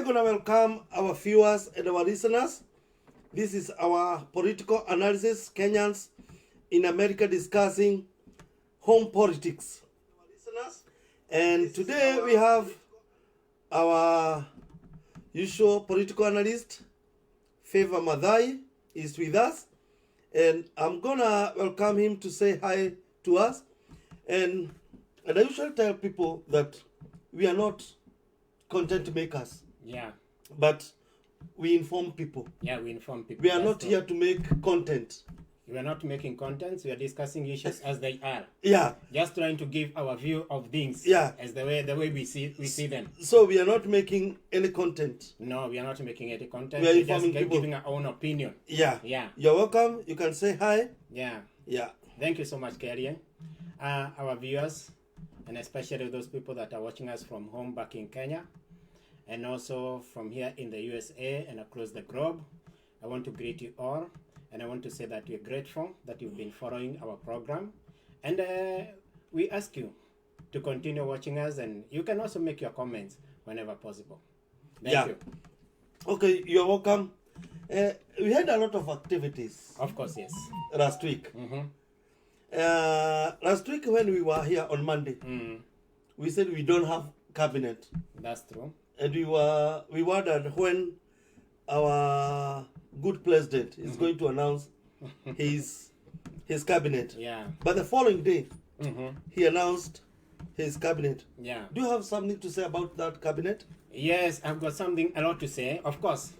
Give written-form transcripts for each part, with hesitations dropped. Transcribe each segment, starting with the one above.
I'm going to welcome our viewers and our listeners. This is our political analysis, Kenyans in America discussing home politics. And today we have our usual political analyst, Favor Mathai, is with us. And I'm going to welcome him to say hi to us. And I usually tell people that we are not content makers. Yeah. But we inform people. Yeah, we inform people. We are not here to make content. We are not making contents. We are discussing issues as they are. Yeah. Just trying to give our view of things. Yeah. As the way we see them. So we are not making any content. No, we are not making any content. We are We're informing just people. giving our own opinion. Yeah. Yeah. You're welcome. You can say hi. Yeah. Yeah. Thank you so much, Kiarie. Our viewers, and especially those people that are watching us from home back in Kenya, and also from here in the USA and across the globe, I want to greet you all, and I want to say that we're grateful that you've been following our program, and we ask you to continue watching us, and you can also make your comments whenever possible. Thank you. Okay, you're welcome. We had a lot of activities. Of course, yes. Last week. Mm-hmm. Last week when we were here on Monday, we said we don't have cabinet. That's true. And we wondered when our good president is going to announce his cabinet. Yeah. But the following day, he announced his cabinet. Yeah. Do you have something to say about that cabinet? Yes, I've got a lot to say. Of course,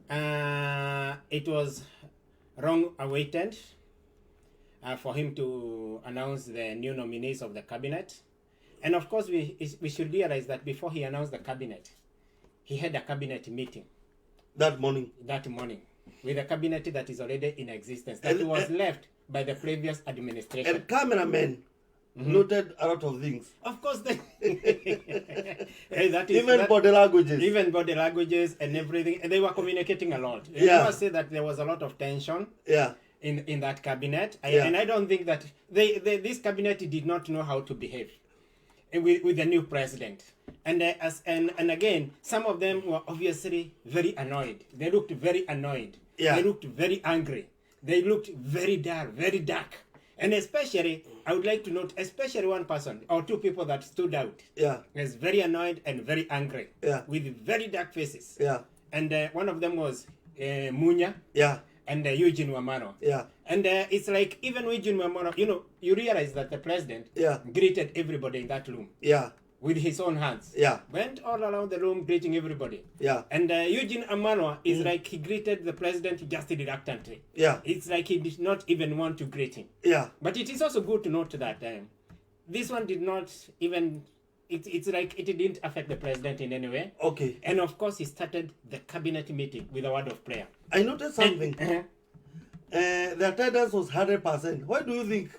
it was long awaited for him to announce the new nominees of the cabinet. And of course, we should realize that before he announced the cabinet, he had a cabinet meeting. That morning. With a cabinet that is already in existence, that was left by the previous administration. And cameramen noted a lot of things. Of course, Even body languages. Even body languages and everything. And they were communicating a lot. Yeah. I must say that there was a lot of tension. Yeah. In that cabinet. Yeah. And I don't think that this cabinet did not know how to behave with the new president. And again, some of them were obviously very annoyed. They looked very annoyed. Yeah. They looked very angry. They looked very dull, very dark. And especially, I would like to note, especially one person or two people that stood out. Yeah. Was very annoyed and very angry. Yeah. With very dark faces. Yeah. And one of them was Munya. Yeah. And Eugene Wamano. Yeah. And it's like, even Eugene Wamano, you realize that the president greeted everybody in that room. Yeah. With his own hands. Yeah. Went all around the room greeting everybody. Yeah. And Eugene Amano is like he greeted the president just reluctantly. Yeah. It's like he did not even want to greet him. Yeah. But it is also good to note that this one did not even... It's like it didn't affect the president in any way. Okay. And of course, he started the cabinet meeting with a word of prayer. I noticed something. The attendance was 100%. Why do you think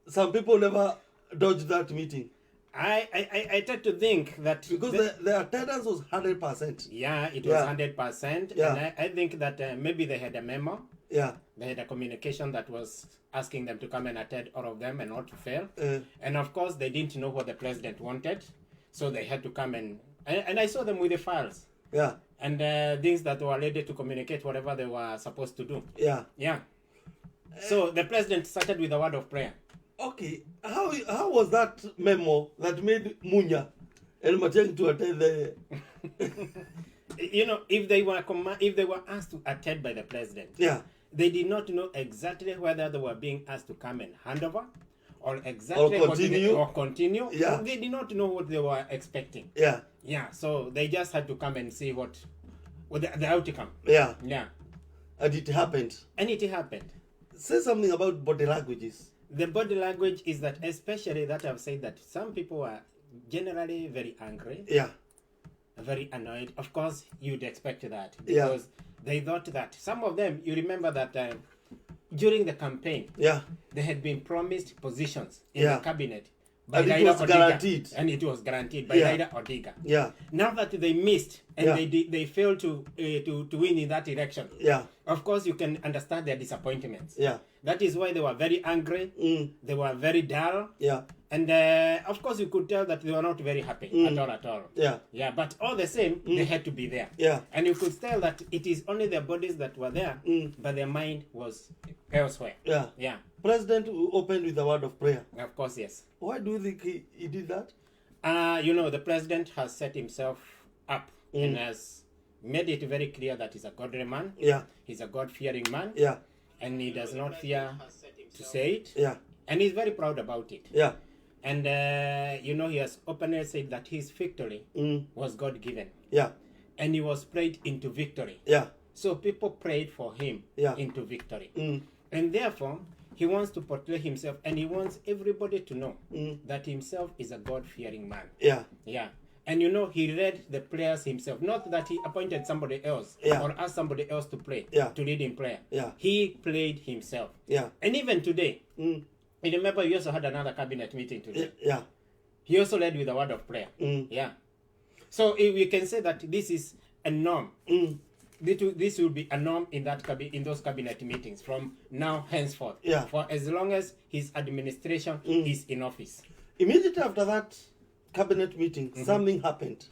some people never dodged that meeting? I tend to think that... Because the attendance was 100%. Yeah, it was 100%. Yeah. And I think that maybe they had a memo. Yeah. They had a communication that was asking them to come and attend all of them and not to fail. And of course, they didn't know what the president wanted. So they had to come and I saw them with the files. Yeah. And things that were ready to communicate whatever they were supposed to do. Yeah. Yeah. So the president started with a word of prayer. Okay. How was that memo that made Munya and Macheng to attend the... if they were asked to attend by the president, they did not know exactly whether they were being asked to come and hand over or exactly continue. Yeah. They did not know what they were expecting. Yeah. Yeah. So they just had to come and see what the outcome. Yeah. Yeah. And it happened. Say something about body languages. The body language is that, especially that I've said that some people are generally very angry. Yeah. Very annoyed. Of course, you'd expect that because they thought that some of them, you remember that during the campaign, they had been promised positions in the cabinet by and Raila it was Odinga, guaranteed. And it was guaranteed by Raila Odinga. Yeah. Now that they missed and Yeah. they failed to win in that election. Yeah. Of course, you can understand their disappointments. Yeah. That is why they were very angry. They were very dull. Yeah. And of course, you could tell that they were not very happy at all. Yeah. Yeah, but all the same, they had to be there. Yeah. And you could tell that it is only their bodies that were there, but their mind was elsewhere. Yeah. Yeah. President opened with a word of prayer. Of course, yes. Why do you think he did that? The president has set himself up and has made it very clear that he's a godly man. Yeah. He's a God-fearing man. Yeah. And he does not fear to say it. Yeah. And he's very proud about it. Yeah. And, he has openly said that his victory was God-given. Yeah. And he was prayed into victory. Yeah. So people prayed for him into victory. And therefore, he wants to portray himself, and he wants everybody to know that himself is a God-fearing man. Yeah. Yeah. And he read the prayers himself. Not that he appointed somebody else or asked somebody else to pray, to lead in prayer. Yeah. He played himself. Yeah. And even today, you remember he also had another cabinet meeting today. Yeah. He also led with a word of prayer. Yeah. So we can say that this is a norm. This will be a norm in those cabinet meetings from now henceforth. Yeah. For as long as his administration is in office. Immediately after that cabinet meeting, something happened.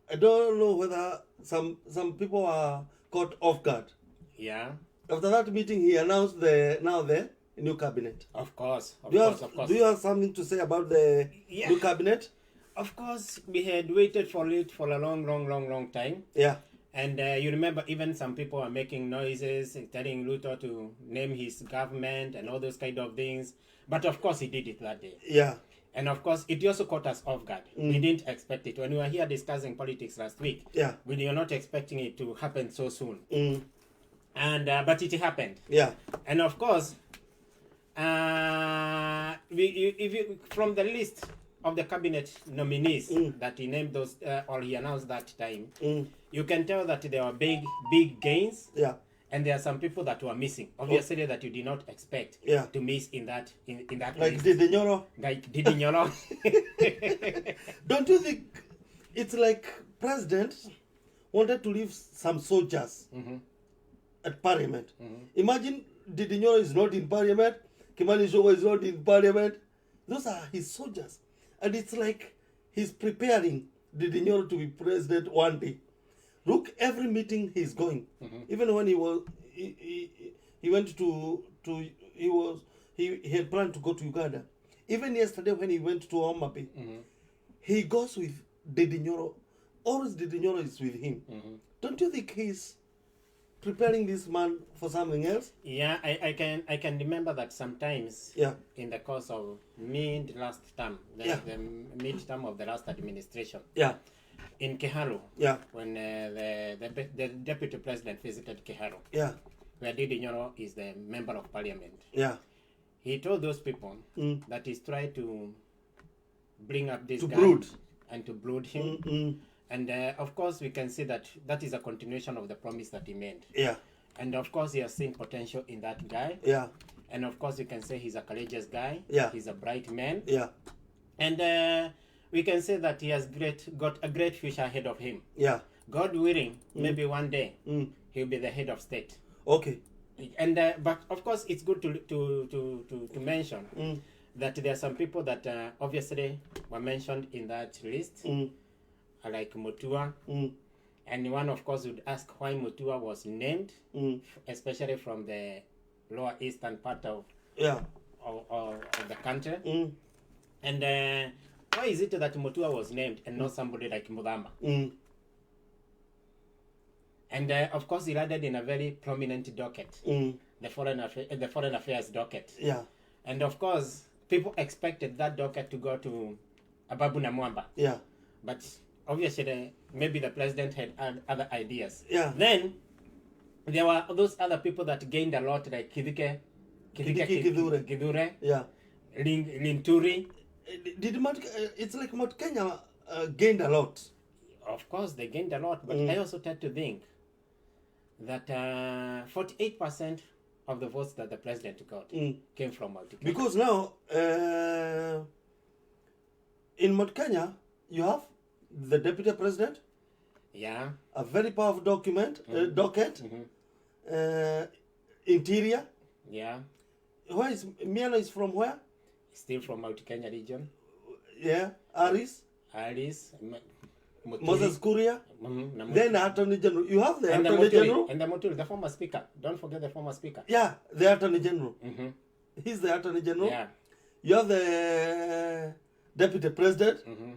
I don't know whether some people were caught off guard. Yeah. After that meeting, he announced the new cabinet. Of course. Of Do course. you have something to say about the new cabinet? Of course, we had waited for it for a long time. Yeah. And you remember even some people are making noises and telling Ruto to name his government and all those kind of things. But of course, he did it that day. Yeah. And of course, it also caught us off guard. We didn't expect it. When we were here discussing politics last week, we were not expecting it to happen so soon. And but it happened. Yeah. And of course, from the list of the cabinet nominees that he named those or he announced that time, you can tell that there were big gains. Yeah. And there are some people that were missing, obviously, that you did not expect to miss in that Like list. Didinyoro. Like Didinyoro. Don't you think it's like president wanted to leave some soldiers at parliament? Imagine Didinyoro is not in parliament, Kimani Ichung'wah is not in parliament. Those are his soldiers. And it's like he's preparing Didinyoro to be president one day. Look, every meeting he's going. Even when he went to he had planned to go to Uganda. Even yesterday when he went to Omabe, he goes with Didinyoro. Always Didinyoro is with him. Don't you think he's preparing this man for something else? Yeah, I can remember that sometimes in the course of last term, the mid-term of the last administration. Yeah. In Kiharu, when the deputy president visited Kiharu, where Didinyoro is the member of parliament, he told those people that he's trying to bring up this guy and to brood him. And of course, we can see that is a continuation of the promise that he made. Yeah. And of course, he has seen potential in that guy. Yeah. And of course, we can say he's a courageous guy. Yeah. He's a bright man. Yeah. And we can say that he has got a great future ahead of him. Yeah. God willing, maybe one day he'll be the head of state. Okay. And but of course, it's good to mention that there are some people that obviously were mentioned in that list, like Mutua. And one, of course, would ask why Mutua was named, especially from the lower eastern part of the country. And why is it that Mutua was named and not somebody like Mudamba? And of course, he landed in a very prominent docket, the foreign affairs docket. Yeah. And of course, people expected that docket to go to Ababu Namwamba. Yeah. But obviously, maybe the president had other ideas. Yeah. Then there were those other people that gained a lot, like Kidike Gidure. Yeah. Linturi. It's like Mount Kenya gained a lot. Of course, they gained a lot, but I also tend to think that 48% of the votes that the president got came from Mount Kenya. Because now, in Mount Kenya, you have the deputy president, Yeah. a very powerful document, docket, interior. Yeah. Where is Miano is from where? Still from Mount Kenya region. Yeah, Aris, Alice. Moses Kuria, Namutiri. then Attorney General. You have the And the Attorney General? Muturi, and the Muturi, the former speaker. Don't forget the former speaker. Yeah, the Attorney General. Mm-hmm. He's the Attorney General. Yeah. You have the Deputy President. Mm-hmm.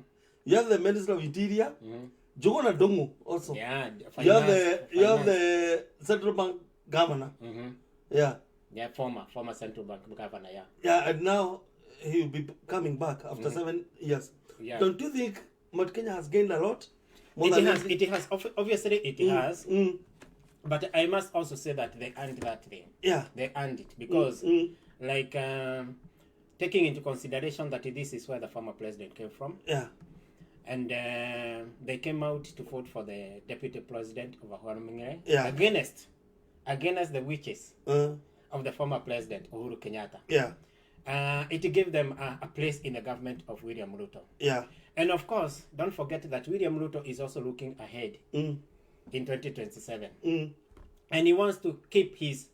You have the Minister of Interior. Mm-hmm. Jogona Dongo also. Yeah. You have Finance. the Central Bank Governor. Mm-hmm. Yeah. Yeah, former central bank governor. Yeah. Yeah, and now he'll be coming back after 7 years. Yeah. Don't you think Mount Kenya has gained a lot? More It than has. anything? It has. Obviously, it has. But I must also say that they earned that thing. Yeah. They earned it because, like, taking into consideration that this is where the former president came from, Yeah. and they came out to vote for the deputy president of Ahurumingere Yeah. against the wishes of the former president Uhuru Kenyatta. Yeah. It gave them a place in the government of William Ruto. Yeah. And of course, don't forget that William Ruto is also looking ahead in 2027. And he wants to keep his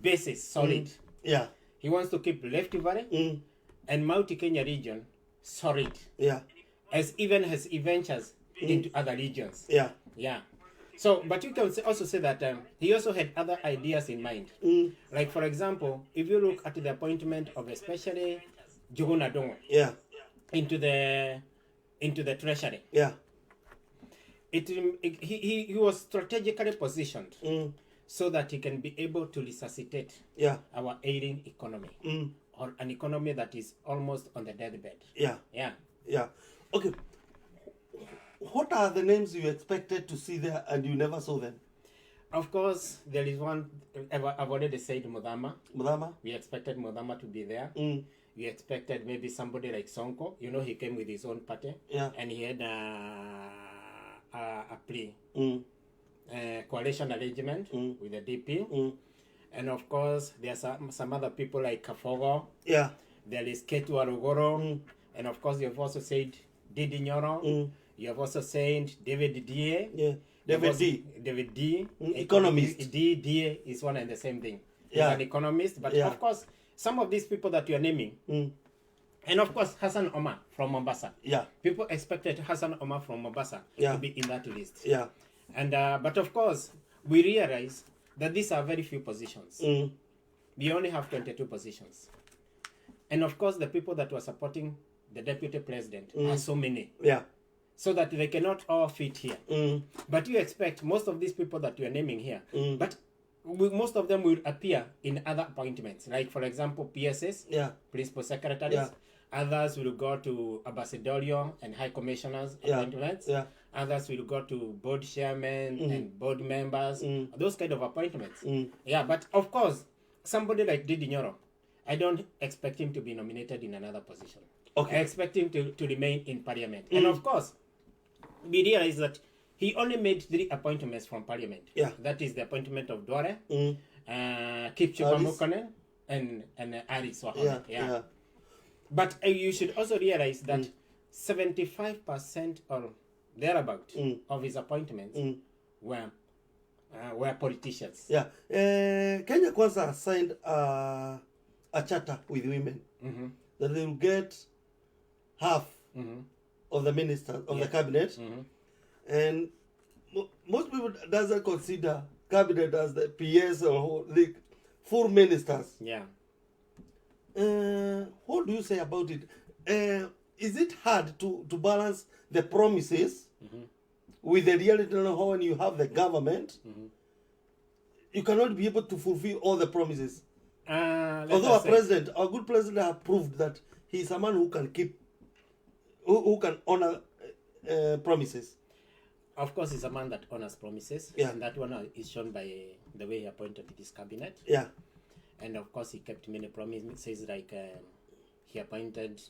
basis solid. Yeah. He wants to keep Rift Valley and Mount Kenya region solid, Yeah. as even as he ventures into other regions. Yeah. Yeah. So, but you can also say that he also had other ideas in mind. Like, for example, if you look at the appointment of especially Jogona Dongo Yeah. into the treasury, Yeah. he was strategically positioned so that he can be able to resuscitate Yeah. our ailing economy, or an economy that is almost on the deathbed. Yeah. Yeah. Yeah. Okay. What are the names you expected to see there and you never saw them? Of course, there is one. I've already said Mudama. Mudama? We expected Mudama to be there. We expected maybe somebody like Sonko. You know, he came with his own party. Yeah. And he had a plea. Coalition arrangement with the DP. And of course, there are some other people like Kafogo. Yeah. There is Ketu Arugoro. And of course, you have also said Didi Nyoro. You have also said David D. Yeah. David D. David D. Economist. D is one and the same thing. He's Yeah. an economist. But Yeah. of course, some of these people that you are naming, and of course, Hassan Omar from Mombasa. Yeah. People expected Hassan Omar from Mombasa Yeah. to be in that list. Yeah. And but of course, we realize that these are very few positions. We only have 22 positions. And of course, the people that were supporting the deputy president are so many. Yeah. So that they cannot all fit here. But you expect most of these people that you are naming here, but most of them will appear in other appointments. Like, for example, PSS, Yeah. principal secretaries. Yeah. Others will go to ambassadorial and high commissioners appointments. Yeah. Others will go to board chairmen and board members. Those kind of appointments. Yeah, but of course, somebody like Didi Nyoro, I don't expect him to be nominated in another position. Okay. I expect him to remain in parliament. And of course, we realize that he only made 3 appointments from parliament. Yeah. That is the appointment of Dware, Kipchumba Murkomen, and Alice Wahome. Yeah. But you should also realize that 75% or thereabout of his appointments were politicians. Yeah. Kenya Kwanza signed a charter with women that they will get half of the ministers of the cabinet, and most people doesn't consider cabinet as the PS or the full ministers. Yeah. What do you say about it? Is it hard to balance the promises with the reality? How when you have the government, you cannot be able to fulfill all the promises. Although our good president has proved that he is a man who can keep, who can honor promises. Of course, he's a man that honors promises. Yeah. And that one is shown by the way he appointed this cabinet. Yeah. And of course, he kept many promises, like he appointed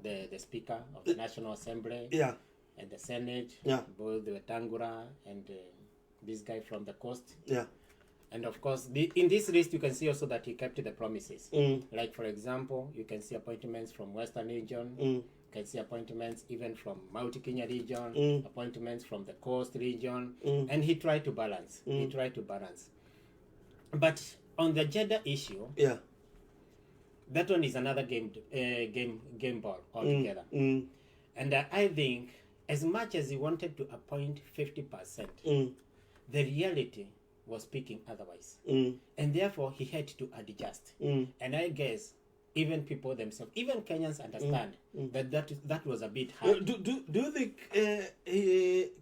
the Speaker of the National Assembly Yeah. and the Senate, Yeah. both the Tangura and this guy from the coast. Yeah. And of course, in this list, you can see also that he kept the promises. Like, for example, you can see appointments from Western Region, can see appointments even from Mount Kenya region, appointments from the coast region, and he tried to balance. He tried to balance. But on the gender issue, Yeah. that one is another game ball altogether. And I think as much as he wanted to appoint 50%, the reality was speaking otherwise. And therefore he had to adjust. And I guess even people themselves, even Kenyans understand that was a bit hard. Do you think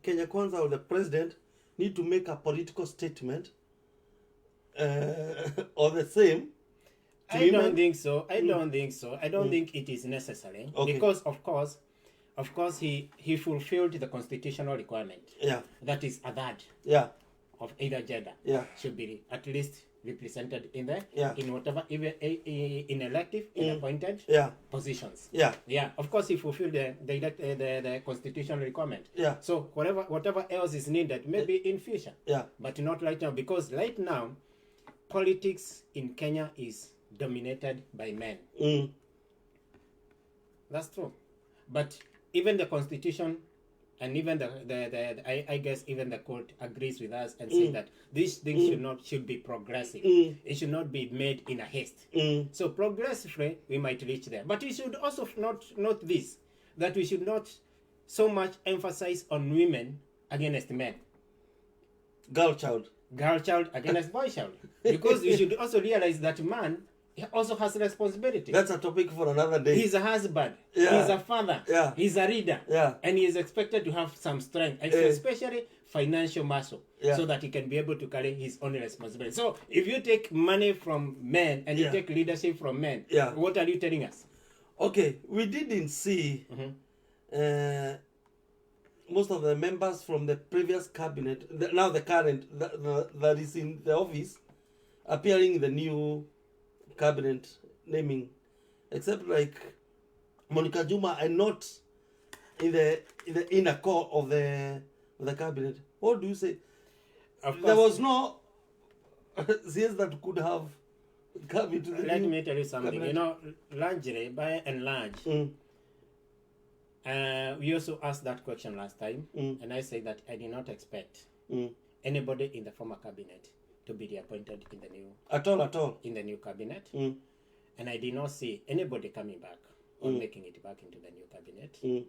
Kenya Kwanza or the president need to make a political statement or the same? I don't think so. I don't think so. I don't think it is necessary. Okay. Because of course he fulfilled the constitutional requirement. Yeah. That is a third Yeah. of either gender should be at least represented in there, in whatever, even in elective, in appointed positions. Yeah. Of course, he fulfilled the constitutional requirement. Yeah. So whatever else is needed, maybe in future. Yeah. But not right now, because right now, politics in Kenya is dominated by men. That's true. But even the constitution and even I guess even the court agrees with us and says that these things should be progressive. It should not be made in a haste. So progressively we might reach there. But we should also note this, that we should not so much emphasize on women against men. Girl child against boy child. Because we should also realize that man also has responsibility. That's a topic for another day. He's a husband. He's a father. He's a leader. And he is expected to have some strength, especially financial muscle, so that he can be able to carry his own responsibility. So if you take money from men and you take leadership from men, what are you telling us? Okay, we didn't see most of the members from the previous cabinet, now the current, that is in the office, appearing in the new cabinet naming, except like Monica Juma, and not in the inner core of the cabinet. What do you say? There was no CS that could have come into the Let me tell you something. cabinet. You know, largely, by and large, we also asked that question last time, and I said that I did not expect anybody in the former cabinet to be reappointed in the new At all. in the new cabinet, and I did not see anybody coming back or making it back into the new cabinet,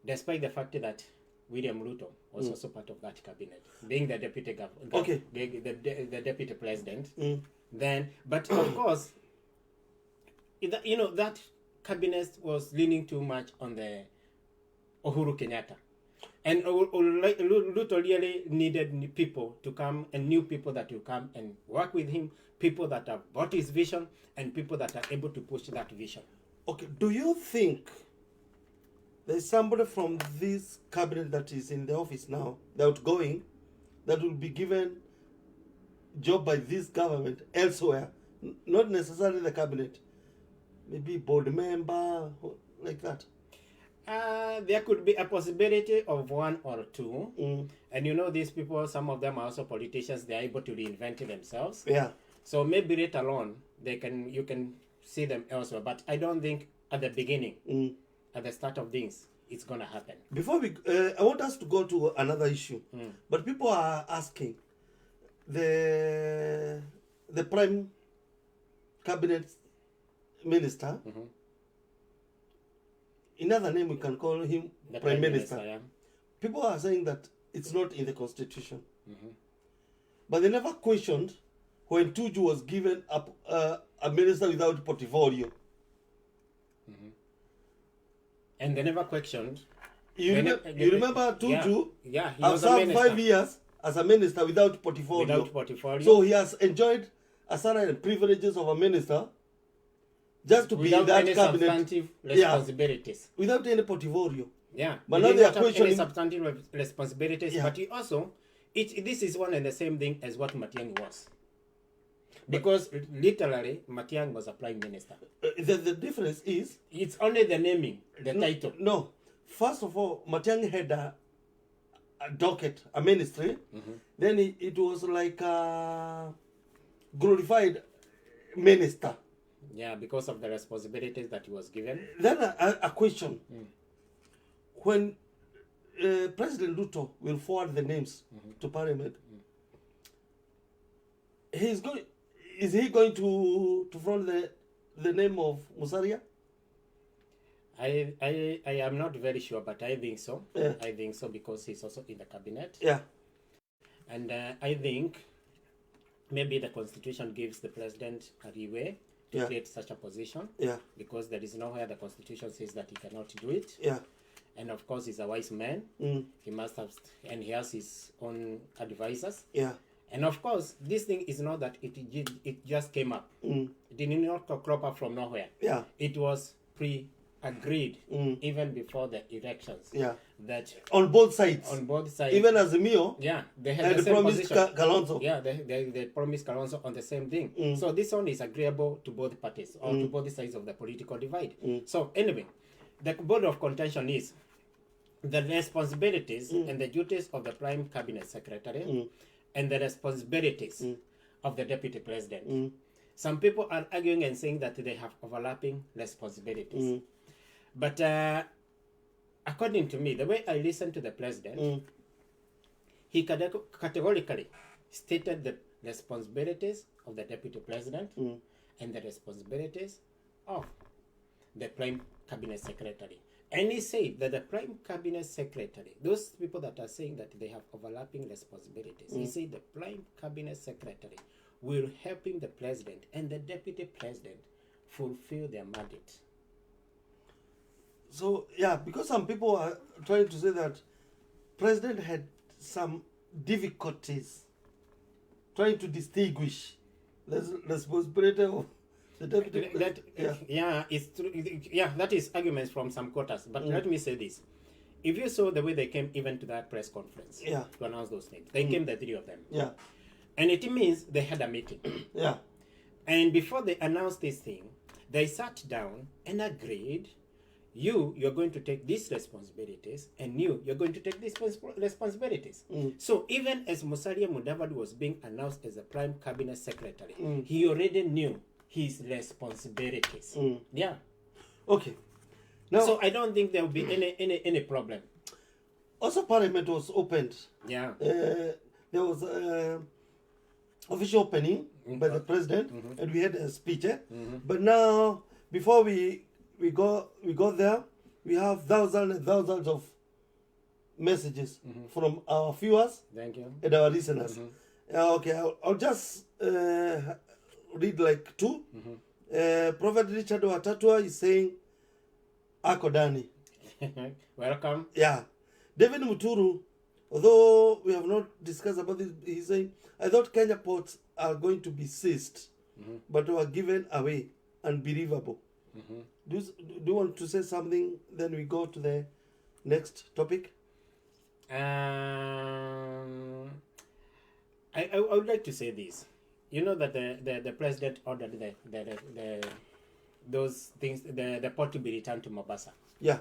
despite the fact that William Ruto was also part of that cabinet, being the deputy the deputy president. Then, but of course, that cabinet was leaning too much on the Uhuru Kenyatta. And Ruto really needed people to come, and new people that will come and work with him, people that have bought his vision, and people that are able to push that vision. Okay, do you think there's somebody from this cabinet that is in the office now, the outgoing, that will be given job by this government elsewhere, not necessarily the cabinet, maybe board member, like that? There could be a possibility of one or two. And these people, some of them are also politicians. They are able to reinvent themselves. Yeah. So maybe later on, you can see them elsewhere. But I don't think at the beginning, at the start of things, it's going to happen. Before we, I want us to go to another issue. But people are asking, the prime cabinet minister, another name we can call him The prime minister. yeah. People are saying that it's not in the constitution. But they never questioned when Tuju was given a minister without portfolio. And they never questioned. You remember Tuju? Yeah, he has was a served minister. 5 years as a minister without portfolio. Without portfolio. So he has enjoyed a certain privileges of a minister just to be in that any cabinet. Substantive responsibilities. Without any portfolio. Yeah. But He now did they are not have any questioning. substantive responsibilities. Yeah. But he also, this is one and the same thing as what Matiang'i was. Because literally, Matiang'i was a prime minister. The difference is, It's only the naming, the title. no. First of all, Matiang'i had a docket, a ministry. Then it was like a glorified minister. Yeah, because of the responsibilities that he was given. Then a question. When President Ruto will forward the names to Parliament, is he going to front the name of Musalia? I am not very sure, but I think so. Yeah. I think so because he's also in the cabinet. Yeah. And I think maybe the constitution gives the president a leeway to create such a position. Yeah. Because there is nowhere the constitution says that he cannot do it. Yeah. And of course, he's a wise man. He must have, and he has his own advisors. Yeah. And of course, this thing is not that it just came up. It did not crop up from nowhere. Yeah. It was pre-agreed even before the elections. Yeah. That on both sides. on both sides. Even as Mio. Yeah, they had And the same promised position. Kalonzo. Yeah, they promised Kalonzo on the same thing. So this one is agreeable to both parties or to both sides of the political divide. So anyway, the board of contention is the responsibilities and the duties of the prime cabinet secretary and the responsibilities of the deputy president. Some people are arguing and saying that they have overlapping responsibilities. But according to me, the way I listen to the president, he categorically stated the responsibilities of the deputy president and the responsibilities of the prime cabinet secretary. And he said that the prime cabinet secretary, those people that are saying that they have overlapping responsibilities, he said the prime cabinet secretary will helping the president and the deputy president fulfill their mandate. So yeah, because some people are trying to say that president had some difficulties trying to distinguish the responsibility of the deputy president. It's true. Yeah, that is arguments from some quarters. But let me say this: if you saw the way they came even to that press conference to announce those things, they came the three of them. Yeah. And it means they had a meeting. Yeah. And before they announced this thing, they sat down and agreed, you're going to take these responsibilities, and you're going to take these responsibilities. So even as Musalia Mudavadi was being announced as the prime cabinet secretary, he already knew his responsibilities. Yeah. Okay. Now, so I don't think there will be any problem. Also, Parliament was opened. Yeah. There was official opening by the president, and we had a speech. But now, before we go there, we have thousands and thousands of messages from our viewers. Thank you. And our listeners. Okay, I'll just read like two. Prophet Richard Watatua is saying, Akodani. Welcome. Yeah. David Muturu, although we have not discussed about this, he's saying, I thought Kenya ports are going to be seized, but were given away. Unbelievable. Do you want to say something? Then we go to the next topic. I would like to say this. You know that the president ordered those things, the port to be returned to Mombasa. Yeah.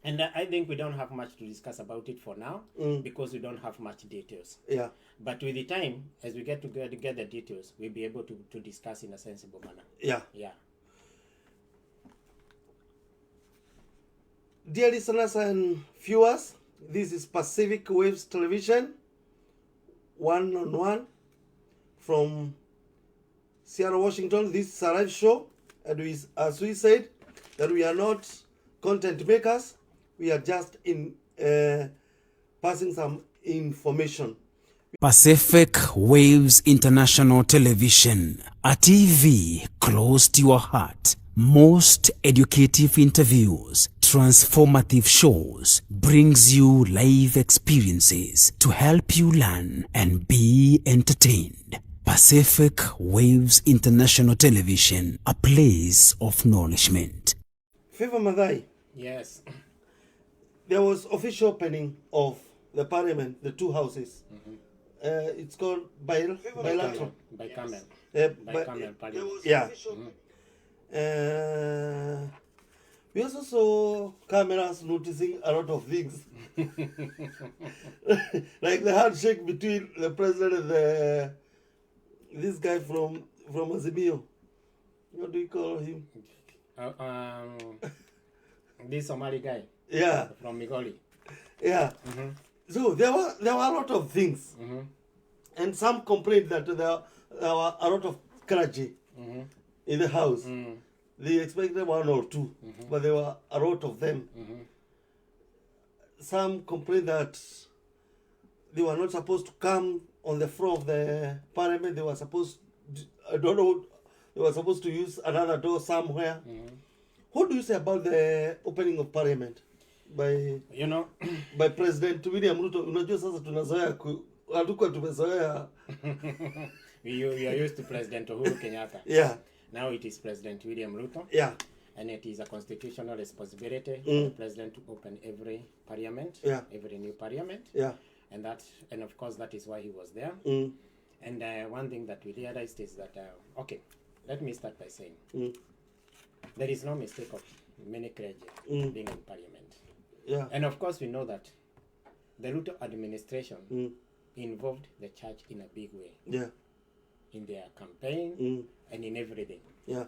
And I think we don't have much to discuss about it for now because we don't have much details. Yeah. But with the time, as we get the details, we'll be able to discuss in a sensible manner. Yeah. Yeah. Dear listeners and viewers, this is Pacific Waves Television, one-on-one from Seattle, Washington. This is a live show, and as we said, that we are not content makers. We are just passing some information. Pacific Waves International Television, a TV close to your heart. Most educative interviews, transformative shows, brings you live experiences to help you learn and be entertained. Pacific Waves International Television, a place of nourishment. Favor Mathai. Yes. There was official opening of the parliament, the two houses. It's called bilateral. Bicameral. Bicameral parliament. Yeah. We also saw cameras noticing a lot of things. Like the handshake between the president and this guy from Azimio. What do you call him? This Somali guy Yeah, from Migori. yeah. So there were a lot of things, and some complained that there were a lot of clergy in the house. They expected one or two, but there were a lot of them. Some complained that they were not supposed to come on the floor of the parliament. They were supposed, I don't know, they were supposed to use another door somewhere. What do you say about the opening of parliament by by President William Ruto? Unajua sasa tunazoea hatukuwa tumezoea. We are used to President Uhuru Kenyatta. Yeah. Now it is President William Ruto. Yeah. And it is a constitutional responsibility for the president to open every parliament, every new parliament. Yeah. And of course that is why he was there. And one thing that we realized is that okay, let me start by saying there is no mistake of many clergy being in parliament. Yeah. And of course we know that the Ruto administration involved the church in a big way. Yeah. In their campaign and in everything. Yeah.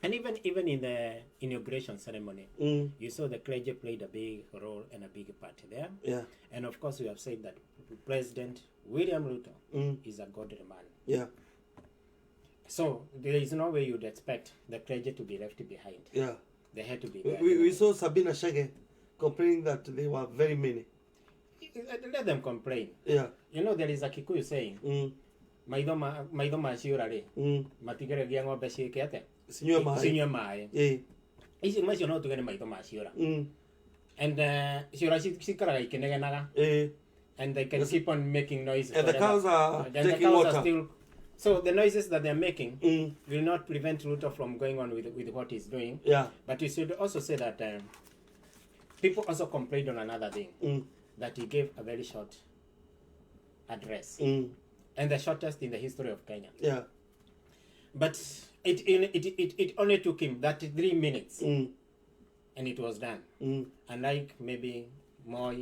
And even in the inauguration ceremony, you saw the clergy played a big role and a big part there. Yeah. And of course we have said that President William Ruto is a godly man. Yeah. So there is no way you'd expect the clergy to be left behind. Yeah. They had to be there. We saw Sabina Shege complaining that they were very many. Let them complain. Yeah. You know, there is a Kikuyu saying, maitho maciũra rĩ matigeragia ng'ombe ciĩke atĩa cinyue maĩ ici macio no tuge nĩ maitho maciũra and ciũra cikaraga ikĩnegenaga and they can keep on making noises and the cows are taking water still, so the noises that they're making will not prevent Ruto from going on with what he's doing. Yeah. But you should also say that people also complained on another thing, that he gave a very short address and the shortest in the history of Kenya. Yeah. But it only took him 33 minutes and it was done. Unlike maybe Moi,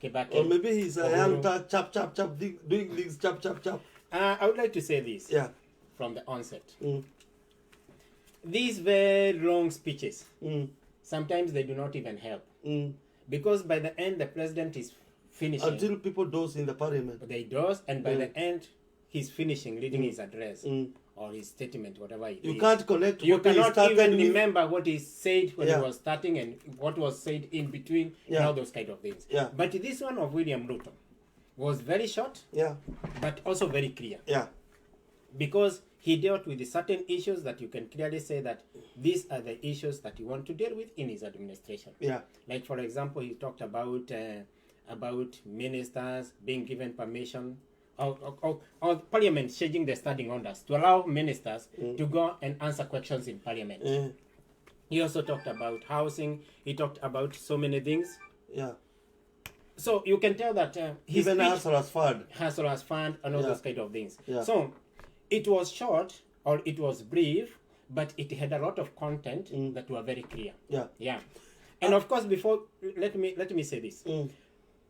Kibaki. Or maybe he's a young chap, doing things chap. I would like to say this from the onset. These very long speeches, sometimes they do not even help. Because by the end, the president is finishing. Until people doze in the parliament. They doze, and by the end, he's finishing reading his address or his statement, whatever it is. You can't connect. You cannot even remember what he said when he was starting and what was said in between, and all those kind of things. Yeah. But this one of William Ruto was very short, but also very clear. Yeah. Because he dealt with certain issues that you can clearly say that these are the issues that he wants to deal with in his administration. Yeah. Like, for example, he talked about ministers being given permission or Parliament changing the standing orders to allow ministers to go and answer questions in Parliament. He also talked about housing. He talked about so many things. Yeah. So you can tell that his even Hasras Fund and all those kind of things. Yeah. So it was short or it was brief, but it had a lot of content that were very clear. Yeah. Yeah. And of course, before let me say this.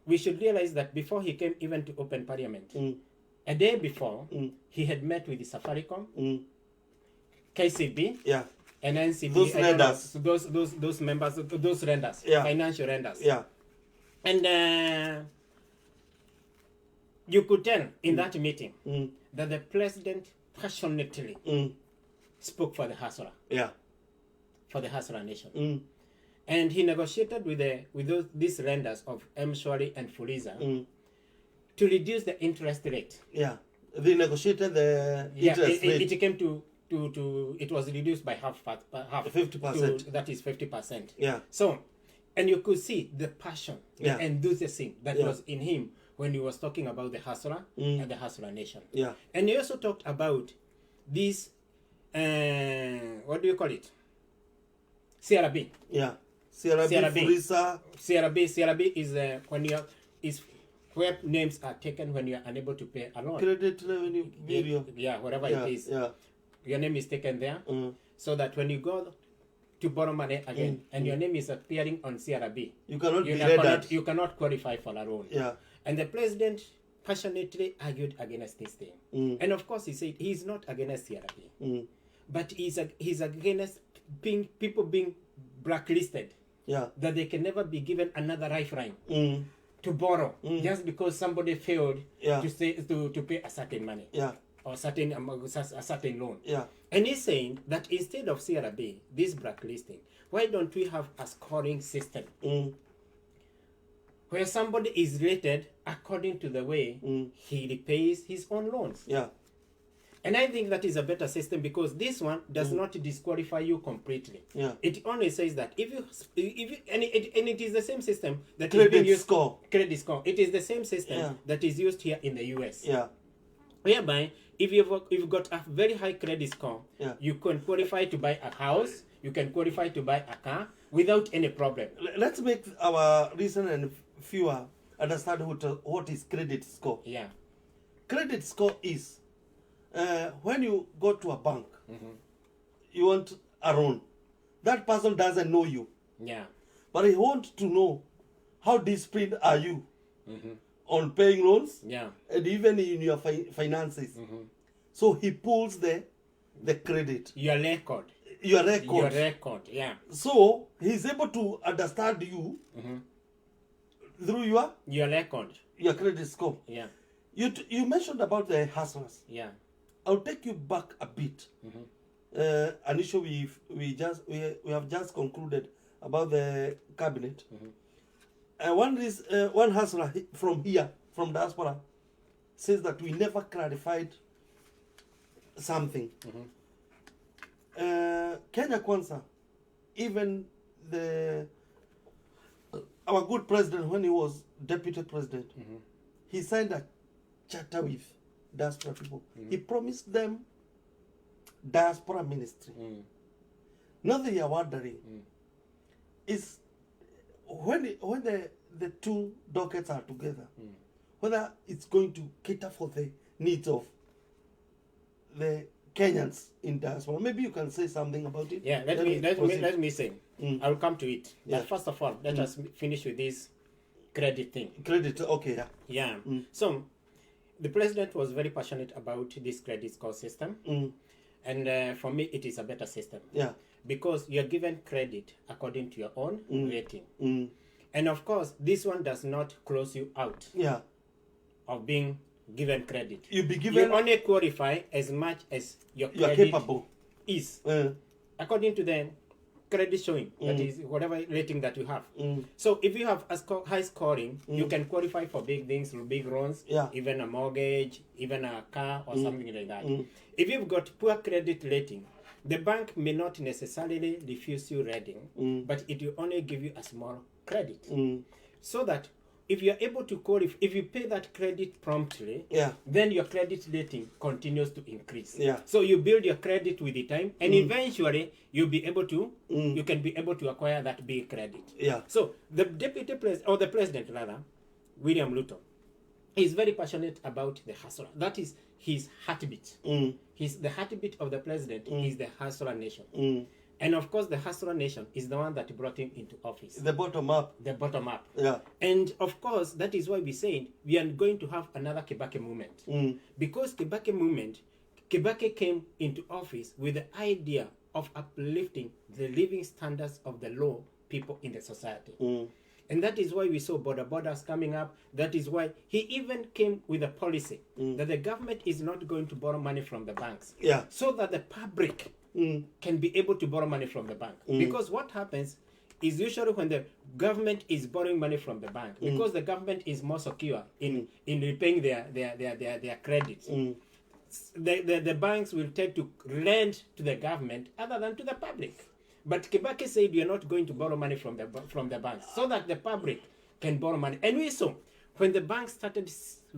We should realize that before he came even to open Parliament, a day before, he had met with the Safaricom, KCB, and NCB. Those lenders. Those members, those lenders, financial lenders. Yeah. And you could tell in that meeting that the president passionately spoke for the Hasra. Yeah. For the Hasra nation. And he negotiated with these lenders of M-Shwari and Fuliza to reduce the interest rate. Yeah. They negotiated the interest rate. It came to it was reduced by half 50%. That is 50%. Yeah. So, and you could see the passion, the enthusiasm that was in him when he was talking about the Hasra and the Hasra nation. Yeah. And he also talked about this, what do you call it? CRB. Yeah. CRB. CRB is when you is where names are taken when you are unable to pay a loan. Credit Revenue Bureau. Yeah, whatever it is. Yeah. Your name is taken there, so that when you go to borrow money again and your name is appearing on CRB, you cannot qualify for a loan. Yeah. And the president passionately argued against this thing. And of course, he said he's not against CRB. but he's against people being blacklisted. Yeah. That they can never be given another lifeline Mm. to borrow just because somebody failed Yeah. to pay a certain money Yeah. or a certain loan. Yeah. And he's saying that instead of CRB, this blacklisting, why don't we have a scoring system where somebody is rated according to the way he repays his own loans? Yeah. And I think that is a better system because this one does not disqualify you completely. Yeah. It only says that if you and it is the same system that is Credit being used, score. credit score. It is the same system Yeah. that is used here in the US. Yeah. Whereby if you've got a very high credit score, Yeah. you can qualify to buy a house, you can qualify to buy a car without any problem. Let's make our listener and viewer understand what is credit score. Yeah. Credit score is when you go to a bank, you want a loan. That person doesn't know you, Yeah. but he wants to know how disciplined are you on paying loans Yeah. and even in your finances. So he pulls the credit, Your record. your record. Your record. Yeah. So he's able to understand you through Your record. your credit score. Yeah. You mentioned about the hustlers. Yeah. I'll take you back a bit. An issue we have just concluded about the cabinet. One hustler from here, from diaspora, says that we never clarified something. Kenya Kwanza, even our good president, when he was deputy president, he signed a charter with diaspora people. He promised them diaspora ministry. Now they are wondering is when the two dockets are together, whether it's going to cater for the needs of the Kenyans in diaspora. Maybe you can say something about it. Yeah, let me say. I'll come to it. Yeah. But first of all, let us finish with this credit thing. Credit, okay, yeah. Yeah. So the president was very passionate about this credit score system. And for me, it is a better system. Yeah. Because you're given credit according to your own rating. And of course, this one does not close you out Yeah. of being given credit. You be given. You only qualify as much as your You are credit capable. is. Uh, According to the credit showing, that is whatever rating that you have. So if you have a high scoring, you can qualify for big things, big loans, Yeah. even a mortgage, even a car or something like that. If you've got poor credit rating, the bank may not necessarily refuse you rating, but it will only give you a small credit. So that if you're able to qualify, if you pay that credit promptly, Yeah. then your credit rating continues to increase. Yeah. So you build your credit with the time, and eventually you'll be able to, you can be able to acquire that big credit. Yeah. So the deputy president, or the president rather, William Ruto, is very passionate about the hustler. That is his heartbeat. The heartbeat of the president is the hustler nation. And of course, the hustler nation is the one that brought him into office. The bottom up. The bottom up. Yeah. And of course, that is why we said we are going to have another Kibaki movement. Because Kibaki came into office with the idea of uplifting the living standards of the low people in the society. And that is why we saw border borders coming up. That is why he even came with a policy that the government is not going to borrow money from the banks. Yeah. So that the public can be able to borrow money from the bank. Because what happens is usually when the government is borrowing money from the bank, because the government is more secure in repaying their credits, the banks will tend to lend to the government other than to the public. But Kibaki said we are not going to borrow money from the banks so that the public can borrow money. And we saw when the banks started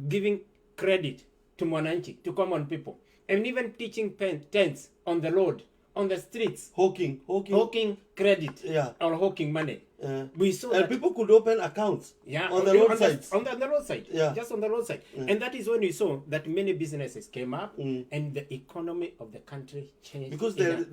giving credit to Mwananchi, to common people, and even teaching tents on the road, on the streets, Hawking hawking credit Yeah. or hawking money. We saw and that people could open accounts on the on roadside. on the roadside, Yeah. just on the roadside, and that is when we saw that many businesses came up, and the economy of the country changed Because in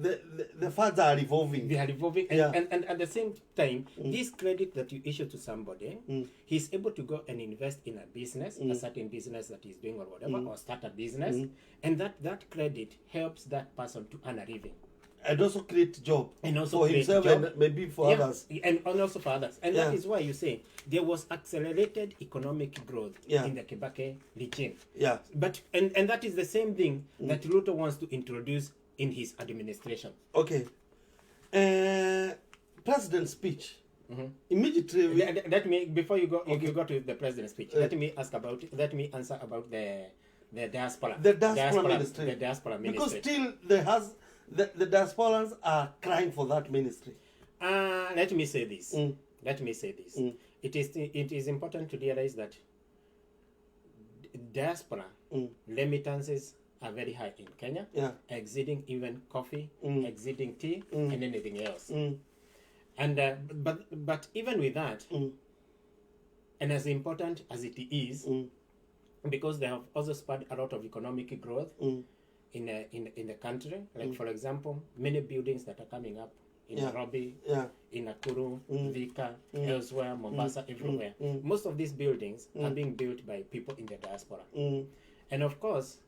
the funds are revolving. they are evolving, and, Yeah. and at the same time, this credit that you issue to somebody, he's able to go and invest in a business, a certain business that he's doing or whatever, or start a business, and that credit helps that person to earn a living. And also create job And also for create himself job. and maybe for others. and also for others. And Yeah. that is why you say there was accelerated economic growth Yeah. in the Kibaki regime. Yeah. But and that is the same thing that Ruto wants to introduce in his administration. Okay. President's speech. Immediately. Let me before you go you go to the president's speech. Let me answer about the diaspora. The diaspora ministry. The diaspora ministry. Because still the diasporans are crying for that ministry. Let me say this. Let me say this. It is important to realize that diaspora remittances are very high in Kenya, exceeding even coffee, exceeding tea, and anything else. And but even with that, and as important as it is, because they have also spurred a lot of economic growth in the country. Like for example, many buildings that are coming up in Nairobi, in Nakuru, Thika, elsewhere, Mombasa, everywhere. Most of these buildings are being built by people in the diaspora. And of course,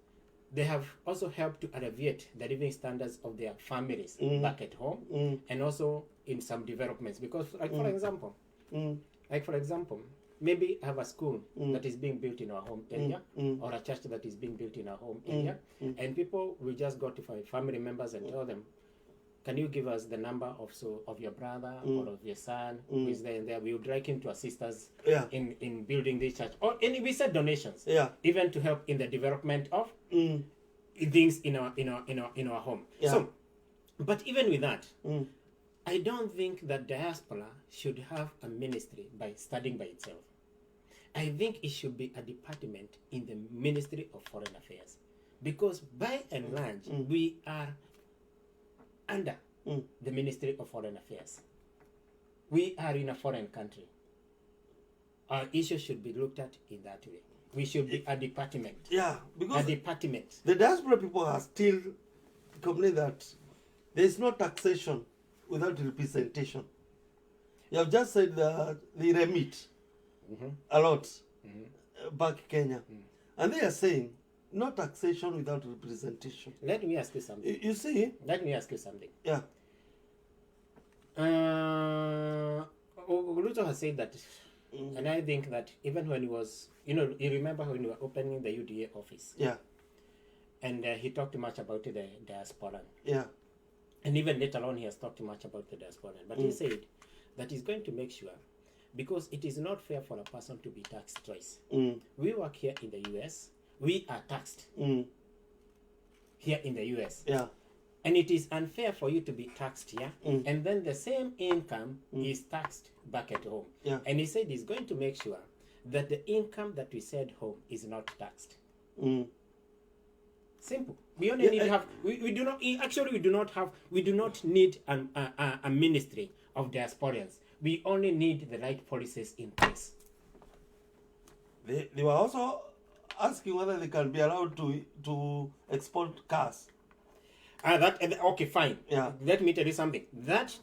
they have also helped to alleviate the living standards of their families back at home, and also in some developments. Because, like for example, maybe have a school that is being built in our home area, or a church that is being built in our home area, and people will just go to family members and tell them, can you give us the number of your brother or of your son who is there and there? We would like him to assist us in building this church. Or any we said donations, even to help in the development of things in our home. So, but even with that, I don't think that diaspora should have a ministry studying by itself. I think it should be a department in the Ministry of Foreign Affairs, because by and large we are under the Ministry of Foreign Affairs. We are in a foreign country. Our issues should be looked at in that way. We should be a department. Yeah, because a department. The diaspora people are still complaining that there is no taxation without representation. You have just said that they remit a lot back in Kenya. And they are saying no taxation without representation. Let me ask you something. You see? Let me ask you something. Yeah. Ruto has said that, and I think that even when he was, you remember when we were opening the UDA office? Yeah. And he talked much about the diaspora. Yeah. And even later on, he has talked much about the diaspora. But he said that he's going to make sure, because it is not fair for a person to be taxed twice. We work here in the US. We are taxed here in the US. Yeah. And it is unfair for you to be taxed here, and then the same income is taxed back at home. Yeah. And he said he's going to make sure that the income that we send home is not taxed. Simple. We only need to have. We do not need a ministry of diasporans. We only need the right policies in place. They were also asking whether they can be allowed to export cars. Okay, fine. Yeah. Let me tell you something. That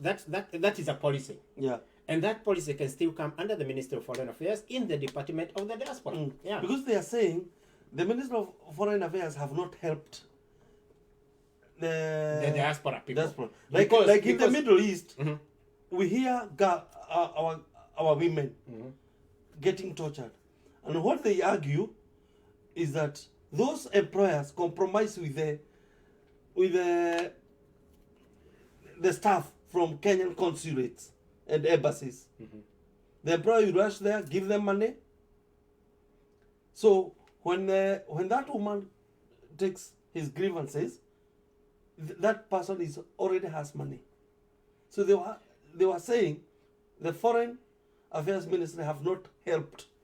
is a policy. Yeah. And that policy can still come under the Ministry of Foreign Affairs in the Department of the Diaspora. Yeah. Because they are saying the Ministry of Foreign Affairs have not helped the diaspora people. Diaspora. Like in the Middle East, we hear our women getting tortured. And what they argue is that those employers compromise with the staff from Kenyan consulates and embassies. The employer will rush there, give them money. So when that woman takes his grievances, that person already has money. So they were saying the Foreign Affairs Ministry have not helped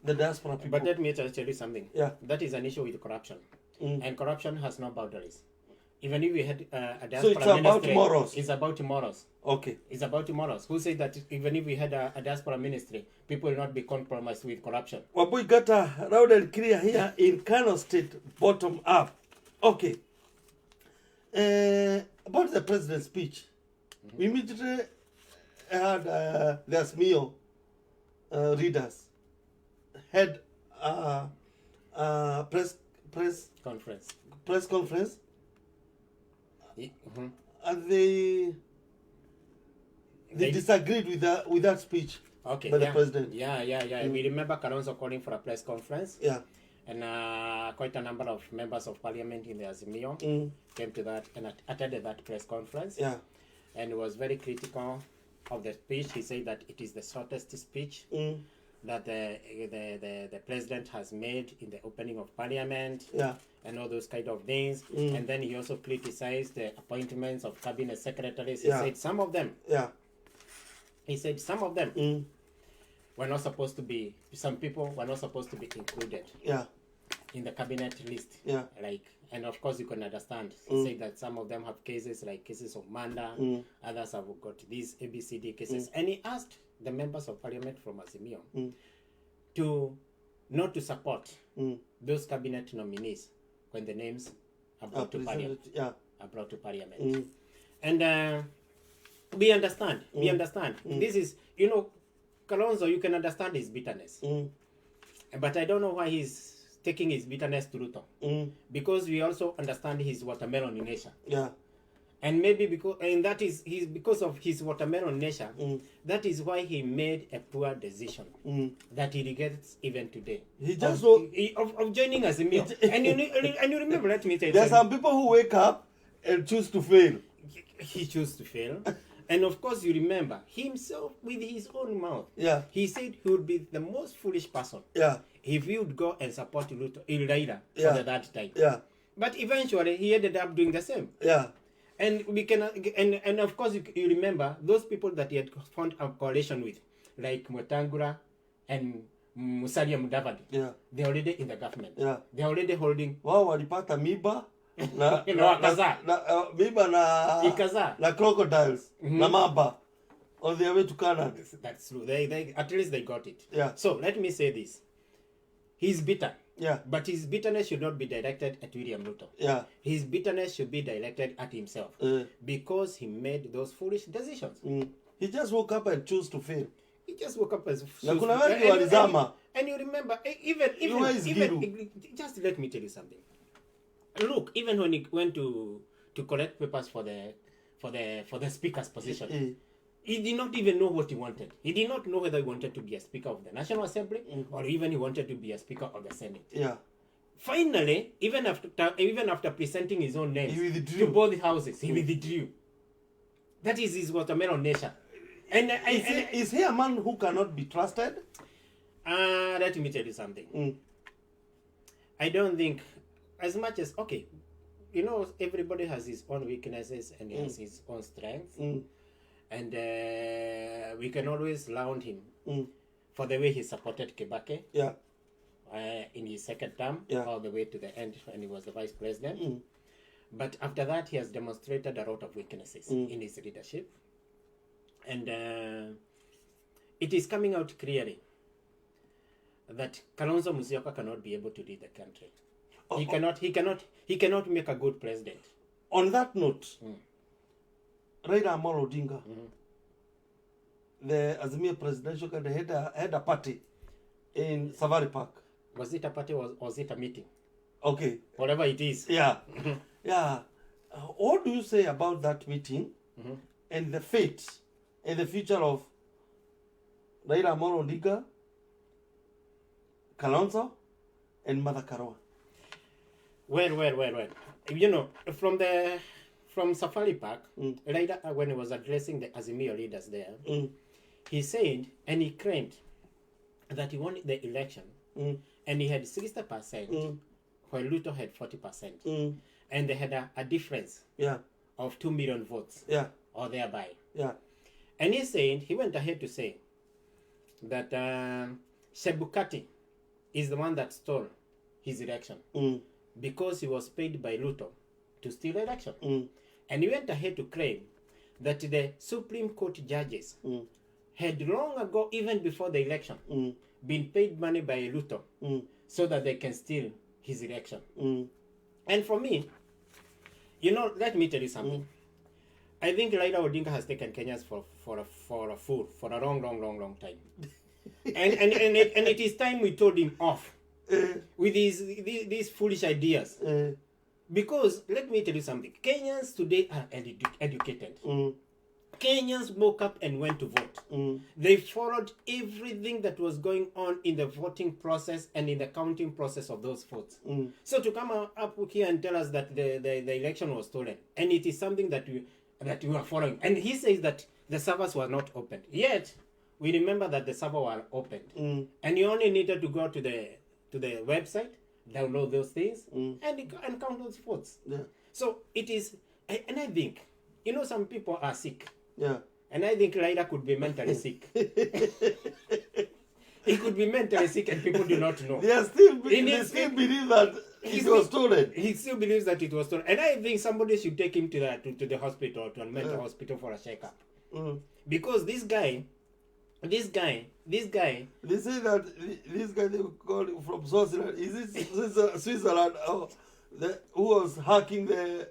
the diaspora people. But let me tell you something. Yeah. That is an issue with corruption. And corruption has no boundaries. Even if we had a diaspora So it's about ministry, morals. it's about morals. Okay. It's about morals. Who said that even if we had a diaspora ministry, people will not be compromised with corruption? Wabui Gata, loud and clear here in Kano State, bottom up. Okay. About the president's speech, we immediately had the SMEO readers had press conference, and they disagreed with that speech by the president. Yeah. We remember Kalonzo calling for a press conference. Yeah. And quite a number of members of parliament in the Azimio came to that and attended that press conference. Yeah. And was very critical of the speech. He said that it is the shortest speech that the president has made in the opening of parliament. Yeah. And all those kind of things. And then he also criticized the appointments of cabinet secretaries. He said some of them. Yeah. He said some of them were not supposed to be. Some people were not supposed to be included. Yeah. In the cabinet list. Yeah. And of course you can understand. He said that some of them have cases like cases of murder. Others have got these ABCD cases. And he asked the members of parliament from Azimio to not to support those cabinet nominees when the names are brought to parliament. Yeah. Are brought to parliament. And we understand. We understand. This is, Kalonzo, you can understand his bitterness. But I don't know why he's taking his bitterness to Ruto. Because we also understand his watermelon nature. Yeah. And maybe because of his watermelon nature, that is why he made a poor decision that he regrets even today. He just of joining us. And you remember, let me tell you. There are some people who wake up and choose to fail. He chose to fail. And of course, you remember himself with his own mouth. Yeah. He said he would be the most foolish person. Yeah. If he would go and support Raila Yeah. for that time. Yeah. But eventually, he ended up doing the same. Yeah. And we can, and of course, you remember those people that he had formed a coalition with, like Mwetangula and Musalia Mudavadi. Yeah. They're already in the government. Yeah. They're already holding. Wao walipata miba na Wakaza. miba na crocodiles na mamba on their way to Canada. That's true. They at least they got it. Yeah. So let me say this: he's bitter. Yeah. But his bitterness should not be directed at William Ruto. Yeah. His bitterness should be directed at himself because he made those foolish decisions. He just woke up and chose to fail. He just woke up as Na kuna wengi walizama. And you remember, even just let me tell you something. Look, even when he went to collect papers for the speaker's position, he did not even know what he wanted. He did not know whether he wanted to be a speaker of the National Assembly or even he wanted to be a speaker of the Senate. Yeah. Finally, even after presenting his own name to both houses, he withdrew. That is his watermelon nature. And is he a man who cannot be trusted? Let me tell you something. I don't think, as much as, okay, everybody has his own weaknesses and he has his own strengths. And we can always laud him for the way he supported Kibaki in his second term, all the way to the end when he was the vice president. But after that, he has demonstrated a lot of weaknesses in his leadership. And it is coming out clearly that Kalonzo Musyoka cannot be able to lead the country. He cannot make a good president. On that note, Raila Amolo Odinga, the Azimio presidential candidate, had a party in Safari Park. Was it a party or was it a meeting? Okay. Whatever it is. Yeah. Yeah. What do you say about that meeting and the fate and the future of Raila Amolo Odinga, Kalonzo, and Mother Karua? Well. From Safari Park, Raila, when he was addressing the Azimio leaders there, he said, and he claimed that he won the election, and he had 60%, while Ruto had 40%. And they had a difference of 2 million votes, or thereby. Yeah. And he went ahead to say that Chebukati is the one that stole his election because he was paid by Ruto to steal the election. Mm. And he went ahead to claim that the Supreme Court judges had long ago, even before the election, been paid money by Ruto so that they can steal his election. And for me, let me tell you something. I think Raila Odinga has taken Kenyans for a fool for a long time. and it is time we told him off with these foolish ideas. Because let me tell you something. Kenyans today are educated. Kenyans woke up and went to vote. They followed everything that was going on in the voting process and in the counting process of those votes. So to come up here and tell us that the election was stolen, and it is something that we are following, and he says that the servers were not opened. Yet we remember that the server were opened, and you only needed to go to the website, download those things, and count those votes. Yeah. So it is, and I think some people are sick. Yeah. And I think Raila could be mentally sick. He could be mentally sick and people do not know. They still believe that it was stolen. He still believes that it was stolen. And I think somebody should take him to the hospital, to a mental hospital for a checkup. Because this guy. They say that this guy they call from Switzerland. Is it Switzerland? Who was hacking the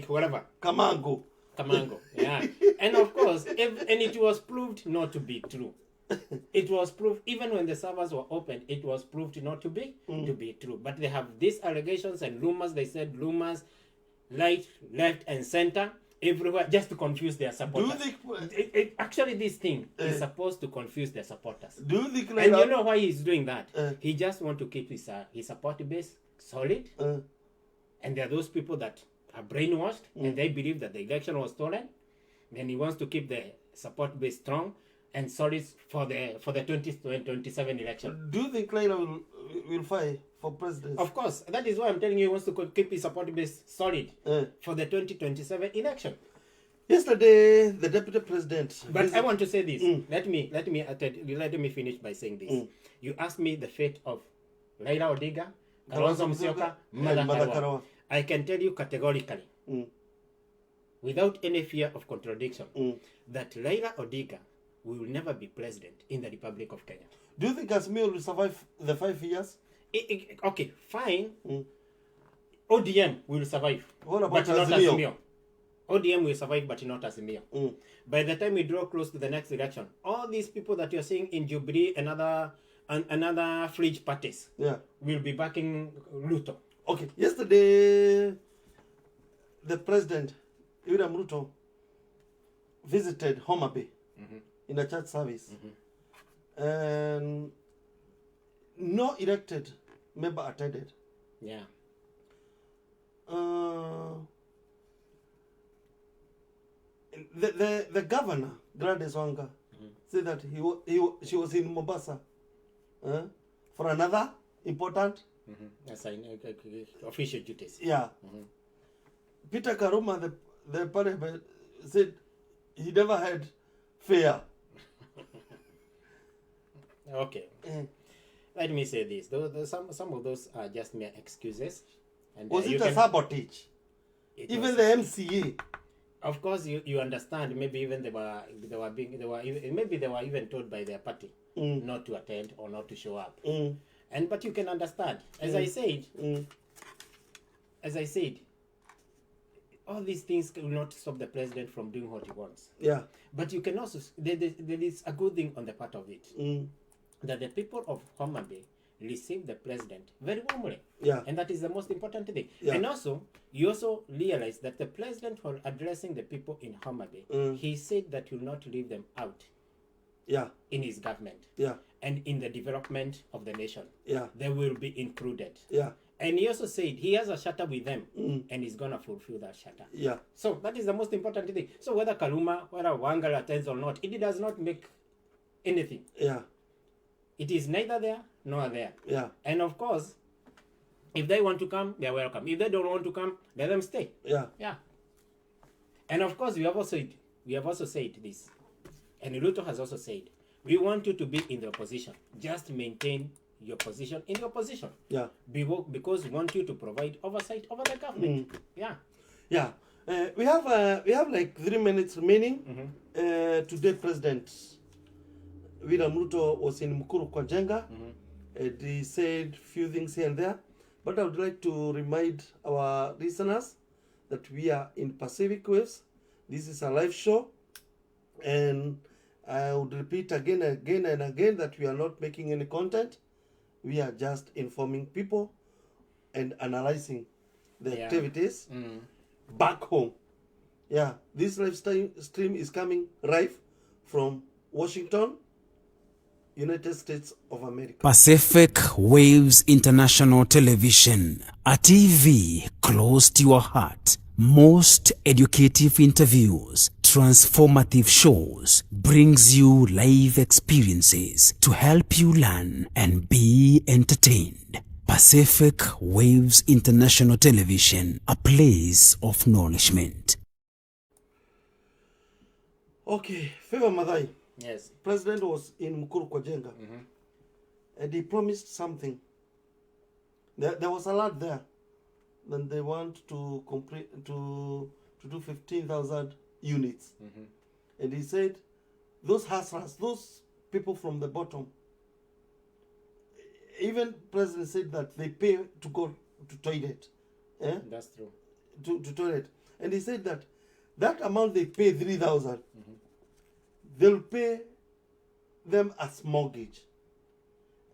whatever. Kamango, yeah. And of course, and it was proved not to be true. It was proved, even when the servers were opened, it was proved not to be true. But they have these allegations and rumors. They said rumors, right, left, and center, everywhere, just to confuse their supporters. Actually, this thing is supposed to confuse their supporters. Do you think? And you know why he's doing that? He just wants to keep his support base solid. And there are those people that are brainwashed and they believe that the election was stolen. Then he wants to keep the support base strong and solid for the 2027 election. Do you think Raila will fight for president? Of course. That is why I'm telling you he wants to keep his support base solid for the 2027 election. Yesterday, the deputy president. But I want to say this. Let me finish by saying this. You asked me the fate of Raila Odinga, Kalonzo Musyoka, Mathai. I can tell you categorically, without any fear of contradiction, that Raila Odinga will never be president in the Republic of Kenya. Do you think Azimio will survive the 5 years? Okay, fine. ODM will survive. What about but not Azimio? Azimio? ODM will survive, but not Azimio. By the time we draw close to the next election, all these people that you're seeing in Jubilee and other fringe parties will be backing Ruto. Okay, yesterday, the president, William Ruto, visited Homa Bay in a church service. And no elected member attended. Yeah. The governor, Gladys Wanga, said that she was in Mombasa for another important official duties. Yeah. Peter Karuma, the parliament, said he never had fare. Okay. Let me say this. Some of those are just mere excuses. And was it a sabotage? Even the MCA. Of course, you understand. Maybe even they were even told by their party not to attend or not to show up. But you can understand. As I said, all these things will not stop the president from doing what he wants. Yeah. But you can also there is a good thing on the part of it that the people of Homa Bay receive the president very warmly. Yeah. And that is the most important thing. Yeah. And also, you also realize that the president, while addressing the people in Homa Bay, he said that he will not leave them out. Yeah. In his government. Yeah. And in the development of the nation. Yeah. They will be included. Yeah. And he also said he has a charter with them and he's going to fulfill that charter. Yeah. So that is the most important thing. So whether Kaluma, whether Wanga attends or not, it does not make anything. Yeah. It is neither there nor there. Yeah. And of course, if they want to come, they are welcome. If they don't want to come, let them stay. Yeah. Yeah. And of course, we have also said this. And Ruto has also said, we want you to be in the opposition. Just maintain your position in your position. Yeah. Because we want you to provide oversight over the government. Yeah. Yeah. We have like 3 minutes remaining. Today, President William Ruto was in Mukuru kwa Jenga. And he said few things here and there. But I would like to remind our listeners that we are in Pacific Waves. This is a live show. And I would repeat again and again that we are not making any content. We are just informing people and analyzing the activities back home. Yeah, this live stream is coming live from Washington, United States of America. Pacific Waves International Television, a TV close to your heart. Most educative interviews, transformative shows, brings you live experiences to help you learn and be entertained. Pacific Waves International Television, a place of nourishment. Okay, Favor Mathai. Yes. President was in Mukuru kwa Jenga, and he promised something. There was a lot there. Then they want to complete to do 15,000 units, and he said those hustlers, those people from the bottom. Even President said that they pay to go to toilet. That's true. To toilet, and he said that amount they pay 3,000. They'll pay them as mortgage.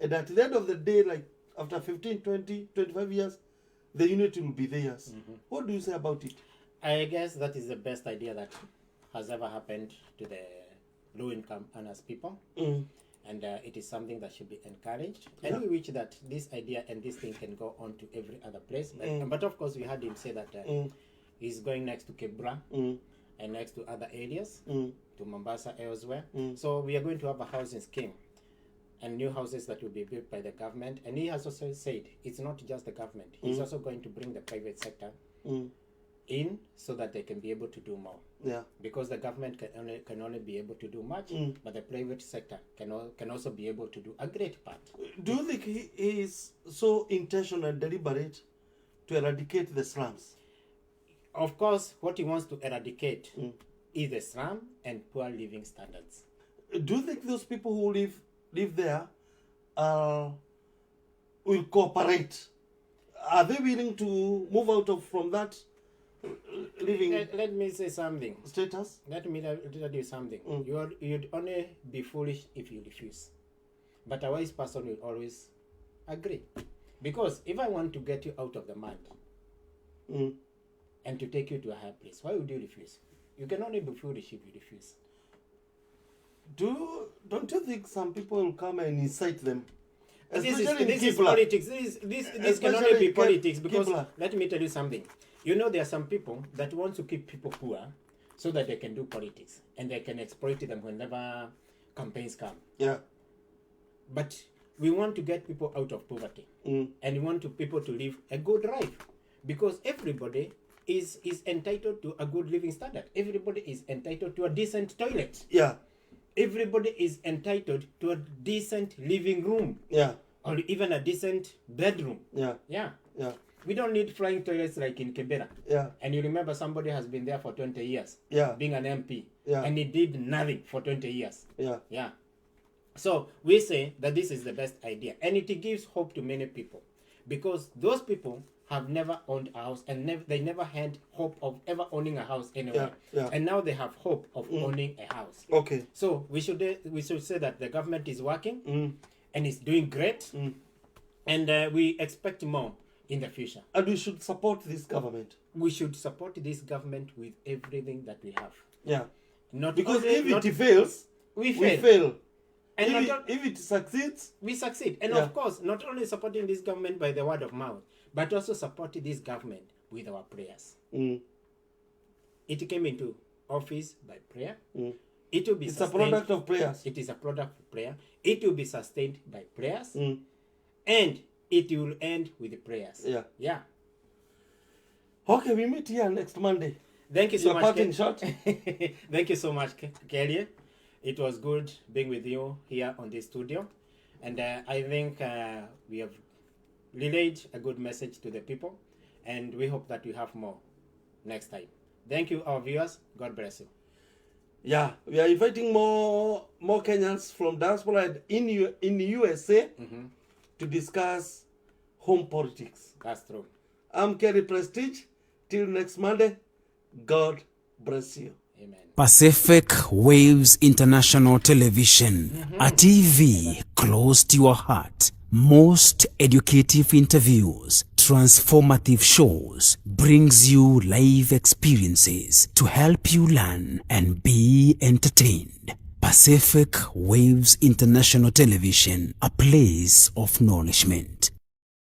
And at the end of the day, like after 15, 20, 25 years, the unit will be theirs. What do you say about it? I guess that is the best idea that has ever happened to the low-income earners people. And it is something that should be encouraged. And we wish that this idea and this thing can go on to every other place. But of course, we heard him say that he's going next to Kibra and next to other areas, to Mombasa, elsewhere. So we are going to have a housing scheme and new houses that will be built by the government. And he has also said it's not just the government. He's also going to bring the private sector in so that they can be able to do more. Yeah. Because the government can only be able to do much, but the private sector can also be able to do a great part. Do you think he is so intentional and deliberate to eradicate the slums? Of course, what he wants to eradicate is the slum and poor living standards. Do you think those people who live there will cooperate? Are they willing to move out from that living Let me say something. status? Let me tell you something. You'd only be foolish if you refuse. But a wise person will always agree. Because if I want to get you out of the mud and to take you to a higher place, why would you refuse? You can only be foolish if you refuse. Don't you think some people will come and incite them? This is politics. This can only be politics because let me tell you something. You know, there are some people that want to keep people poor so that they can do politics and they can exploit them whenever campaigns come. Yeah. But we want to get people out of poverty and we want people to live a good life because everybody is entitled to a good living standard. Everybody is entitled to a decent toilet. Yeah. Everybody is entitled to a decent living room. Yeah. Or even a decent bedroom. Yeah. Yeah. Yeah. We don't need flying toilets like in Kibera. Yeah. And you remember somebody has been there for 20 years. Yeah. Being an MP. Yeah. And he did nothing for 20 years. Yeah. Yeah. So we say that this is the best idea. And it gives hope to many people. Because those people have never owned a house and they never had hope of ever owning a house anywhere. Yeah. Yeah. And now they have hope of owning a house. Okay. So we should say that the government is working and is doing great. And we expect more in the future. And we should support this government. We should support this government with everything that we have. Yeah. Not because only, if it fails, we fail. And if it succeeds, we succeed. And of course, not only supporting this government by the word of mouth, but also supporting this government with our prayers. It came into office by prayer. It will be it's a product of prayers. It is a product of prayer. It will be sustained by prayers. And it will end with prayers. Yeah. Yeah. Okay, we meet here next Monday. Thank you so much. Shot. Thank you so much, Kiarie. It was good being with you here on this studio. And I think we have relayed a good message to the people, and we hope that we have more next time. Thank you, our viewers. God bless you. Yeah, we are inviting more Kenyans from diaspora in the USA to discuss home politics. That's true. I'm Kiarie Prestige. Till next Monday, God bless you. Amen. Pacific Waves International Television, a TV close to your heart. Most educative interviews, transformative shows, brings you live experiences to help you learn and be entertained. Pacific Waves International Television, a place of nourishment.